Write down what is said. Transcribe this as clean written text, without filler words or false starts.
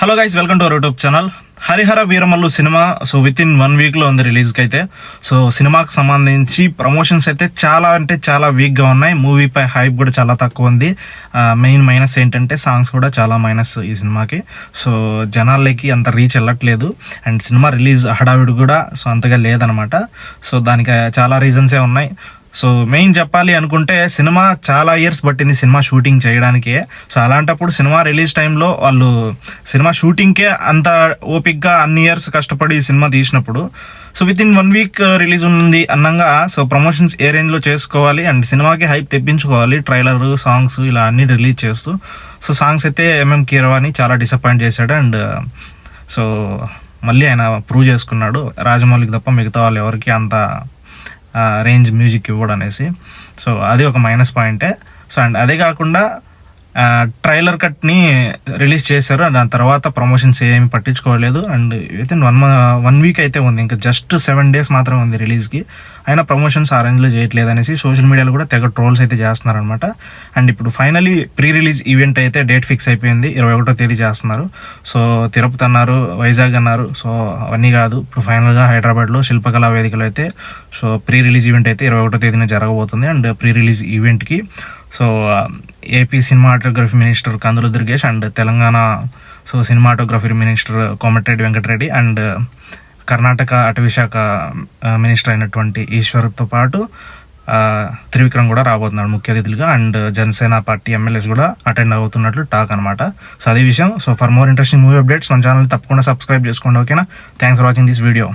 Hello guys, welcome to our YouTube channel. Harihara Veeramallu cinema with in 1 వీక్లో ఉంది రిలీజ్కి అయితే. సినిమాకి సంబంధించి ప్రమోషన్స్ అయితే చాలా వీక్గా ఉన్నాయి. మూవీపై హైప్ కూడా చాలా తక్కువ ఉంది. మెయిన్ మైనస్ ఏంటంటే సాంగ్స్ కూడా చాలా మైనస్ ఈ సినిమాకి. జనాలకి అంత రీచ్ వెళ్ళట్లేదు. అండ్ సినిమా రిలీజ్ హడావిడి కూడా అంతగా లేదనమాట. దానికి చాలా రీజన్సే ఉన్నాయి. మెయిన్ చెప్పాలి అనుకుంటే సినిమా చాలా ఇయర్స్ పట్టింది సినిమా షూటింగ్ చేయడానికే. అలాంటప్పుడు సినిమా రిలీజ్ టైంలో వాళ్ళు సినిమా షూటింగ్కే అంత ఓపిక్గా అన్ని ఇయర్స్ కష్టపడి సినిమా తీసినప్పుడు విత్ ఇన్ 1 వీక్ రిలీజ్ ఉంది అన్నంగా ప్రమోషన్స్ ఏ రేంజ్లో చేసుకోవాలి అండ్ సినిమాకి హైప్ తెప్పించుకోవాలి. ట్రైలర్, సాంగ్స్ ఇలా అన్ని రిలీజ్ చేస్తూ సాంగ్స్ అయితే ఎంఎం కీరవాణి చాలా డిసప్పాయింట్ చేశాడు. అండ్ మళ్ళీ ఆయన ప్రూవ్ చేసుకున్నాడు రాజమౌళికి తప్ప మిగతా వాళ్ళు ఎవరికి అంత రేంజ్ మ్యూజిక్ ఇవ్వడం అనేసి. అది ఒక మైనస్ పాయింటే. అండ్ అదే కాకుండా ట్రైలర్ కట్ని రిలీజ్ చేశారు. దాని తర్వాత ప్రమోషన్స్ ఏమి పట్టించుకోలేదు. అండ్ విత్ ఇన్ 1 వీక్ అయితే ఉంది, ఇంకా జస్ట్ 7 days మాత్రమే ఉంది రిలీజ్కి. అయినా ప్రమోషన్స్ ఆ రేంజ్లో చేయట్లేదు అనేసి సోషల్ మీడియాలో కూడా తెగ ట్రోల్స్ అయితే చేస్తున్నారనమాట. అండ్ ఇప్పుడు ఫైనలీ ప్రీ రిలీజ్ ఈవెంట్ అయితే డేట్ ఫిక్స్ అయిపోయింది. 21వ తేదీ చేస్తున్నారు. తిరుపతి అన్నారు, వైజాగ్ అన్నారు. అవన్నీ కాదు, ఇప్పుడు ఫైనల్గా హైదరాబాద్లో శిల్పకళా వేదికలో అయితే ప్రీ రిలీజ్ ఈవెంట్ అయితే 21వ తేదీన జరగబోతుంది. అండ్ ప్రీ రిలీజ్ ఈవెంట్కి AP cinematography minister Kandula Durgesh and Telangana cinematography minister Komatireddy Venkatreddy and Karnataka అటవీశాఖ మినిస్టర్ అయినటువంటి ఈశ్వర్తో పాటు త్రివిక్రమ్ కూడా రాబోతున్నాడు ముఖ్య అతిథులుగా. అండ్ జనసేన పార్టీ ఎమ్మెల్యేస్ కూడా అటెండ్ అవుతున్నట్లు టాక్ అనమాట. అదే విషయం. For more interesting movie updates మన ఛానల్ తప్పకుండా సబ్స్క్రైబ్ చేసుకోండి. ఓకేనా? Thanks for watching this video.